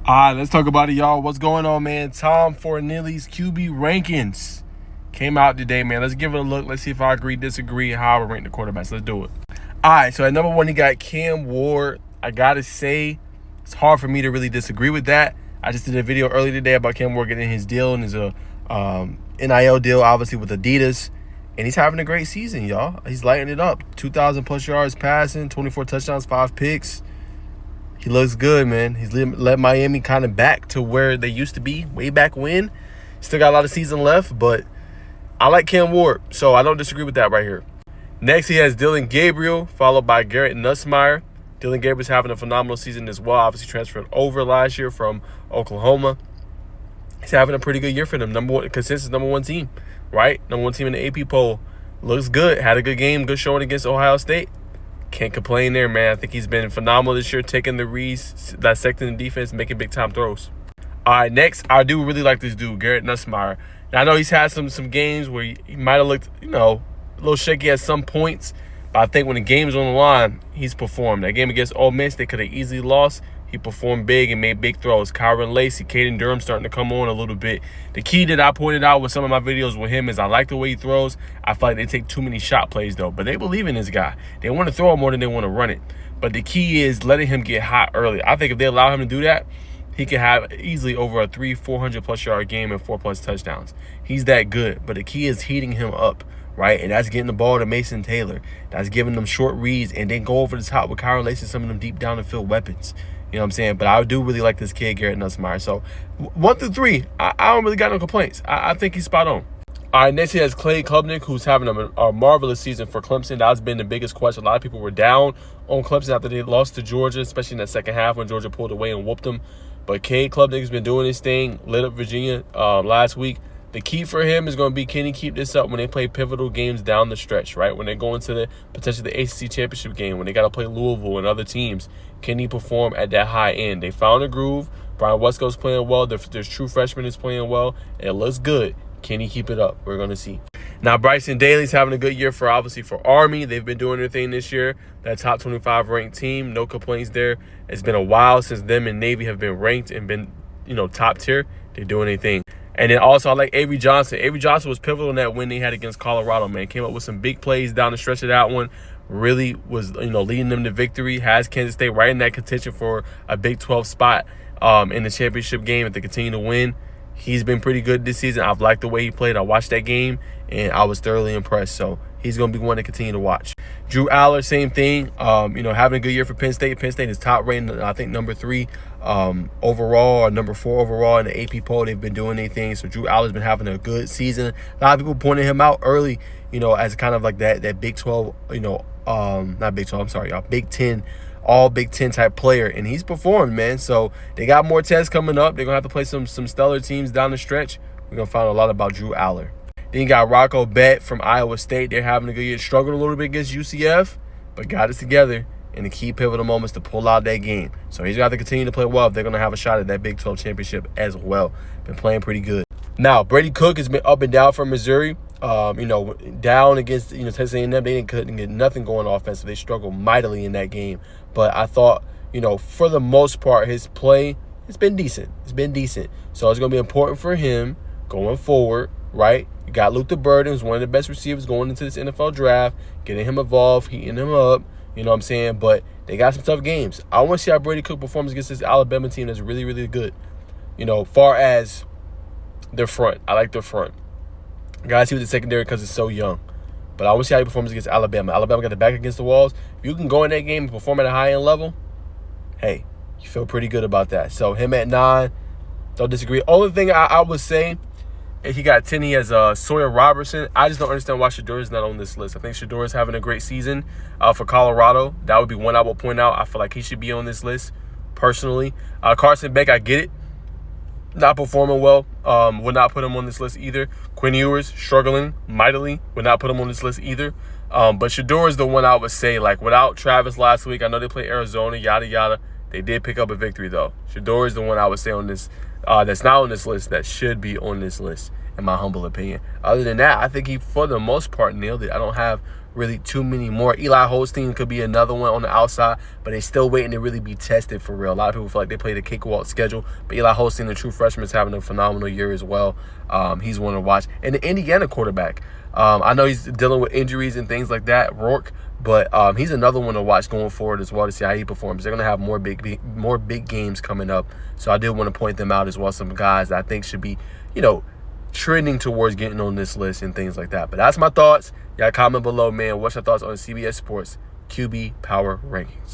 All right, let's talk about it, y'all. What's going on, man? Tom Fornelli's QB rankings came out today, man. Let's give it a look. Let's see if I agree, disagree, how I rank the quarterbacks. Let's do it. All right, so at number one, you got Cam Ward. I got to say, it's hard for me to really disagree with that. I just did a video earlier today about Cam Ward getting his deal, and his NIL deal, obviously, with Adidas. And he's having a great season, y'all. He's lighting it up. 2,000-plus yards passing, 24 touchdowns, 5 picks. He looks good, man. He's led Miami kind of back to where they used to be way back when. Still got a lot of season left, but I like Cam Ward, so I don't disagree with that right here. Next, he has Dylan Gabriel, followed by Garrett Nussmeier. Dylan Gabriel's having a phenomenal season as well. Obviously transferred over last year from Oklahoma. He's having a pretty good year for them. Consensus number one team, right? Number one team in the AP poll. Looks good. Had a good game, good showing against Ohio State. Can't complain there, man. I think he's been phenomenal this year, taking the reads, dissecting the defense, making big-time throws. All right, next, I do really like this dude, Garrett Nussmeier. Now, I know he's had some games where he might have looked, a little shaky at some points, but I think when the game's on the line, he's performed. That game against Ole Miss, they could have easily lost. He performed big and made big throws. Kyron Lacey, Caden Durham starting to come on a little bit. The key that I pointed out with some of my videos with him is I like the way he throws. I feel like they take too many shot plays, though. But they believe in this guy. They want to throw it more than they want to run it. But the key is letting him get hot early. I think if they allow him to do that, he could have easily over a 400-plus yard game and 4+ touchdowns. He's that good. But the key is heating him up, right? And that's getting the ball to Mason Taylor. That's giving them short reads and then go over the top with Kyron Lacey, some of them deep down the field weapons. You know what I'm saying? But I do really like this kid, Garrett Nussmeier. So 1 through 3, I don't really got no complaints. I think he's spot on. All right, next he has Clay Klubnik, who's having a marvelous season for Clemson. That's been the biggest question. A lot of people were down on Clemson after they lost to Georgia, especially in that second half when Georgia pulled away and whooped them. But Clay Klubnik has been doing his thing, lit up Virginia last week. The key for him is going to be, can he keep this up when they play pivotal games down the stretch, right? When they go into potentially the ACC championship game, when they got to play Louisville and other teams, can he perform at that high end? They found a groove. Brian Westco's playing well. Their true freshman is playing well. And it looks good. Can he keep it up? We're going to see. Now, Bryson Daly's having a good year for Army. They've been doing their thing this year. That top 25 ranked team, no complaints there. It's been a while since them and Navy have been ranked and been, top tier. They're doing their thing. And then also, I like Avery Johnson. Avery Johnson was pivotal in that win they had against Colorado, man. Came up with some big plays down the stretch of that one. Really was, leading them to victory. Has Kansas State right in that contention for a Big 12 spot in the championship game if they continue to win. He's been pretty good this season. I've liked the way he played. I watched that game, and I was thoroughly impressed. So he's going to be one to continue to watch. Drew Aller, same thing. Having a good year for Penn State. Penn State is top rated, I think, number 3 overall or number 4 overall in the AP poll. They've been doing their thing. So Drew Aller's been having a good season. A lot of people pointed him out early, as kind of like that Big 12, not Big 12, I'm sorry, y'all, Big 10, all Big 10 type player, and he's performed, man. So they got more tests coming up. They're going to have to play some stellar teams down the stretch. We're going to find a lot about Drew Aller. Then you got Rocco Bett from Iowa State. They're having a good year. Struggled a little bit against UCF, but got it together in the key pivotal moments to pull out that game. So he's going to have to continue to play well if they're going to have a shot at that Big 12 championship as well. Been playing pretty good. Now, Brady Cook has been up and down for Missouri. Down against Texas A&M, they couldn't get nothing going offensive. They struggled mightily in that game. But I thought, for the most part, his play has been decent. It's been decent. So it's going to be important for him going forward, right? You got Luther Burden, who's one of the best receivers going into this NFL draft, getting him involved, heating him up. You know what I'm saying? But they got some tough games. I want to see how Brady Cook performs against this Alabama team that's really, really good. Far as their front. I like their front. Guys, see with the secondary because it's so young. But I want to see how he performs against Alabama. Alabama got the back against the walls. If you can go in that game and perform at a high-end level, hey, you feel pretty good about that. So him at 9, don't disagree. Only thing I would say, if he got 10, he has Sawyer Robertson. I just don't understand why Shedeur is not on this list. I think Shedeur is having a great season for Colorado. That would be one I will point out. I feel like he should be on this list personally. Carson Beck, I get it. Not performing well. Would not put him on this list either. Quinn Ewers struggling mightily. Would not put him on this list either. But Shedeur is the one I would say, like, without Travis last week, I know they played Arizona, yada, yada. They did pick up a victory, though. Shedeur is the one I would say on this that's not on this list that should be on this list, in my humble opinion. Other than that, I think he, for the most part, nailed it. I don't have really too many more. Eli Holstein could be another one on the outside, but they're still waiting to really be tested for real. A lot of people feel like they play the cakewalk schedule, but Eli Holstein, the true freshman, is having a phenomenal year as well. He's one to watch. And the Indiana quarterback, I know he's dealing with injuries and things like that, Rourke, but he's another one to watch going forward as well to see how he performs. They're going to have more big games coming up, so I did want to point them out as well. Some guys that I think should be, trending towards getting on this list and things like that. But that's my thoughts. Y'all comment below, man. What's your thoughts on CBS Sports QB Power Rankings?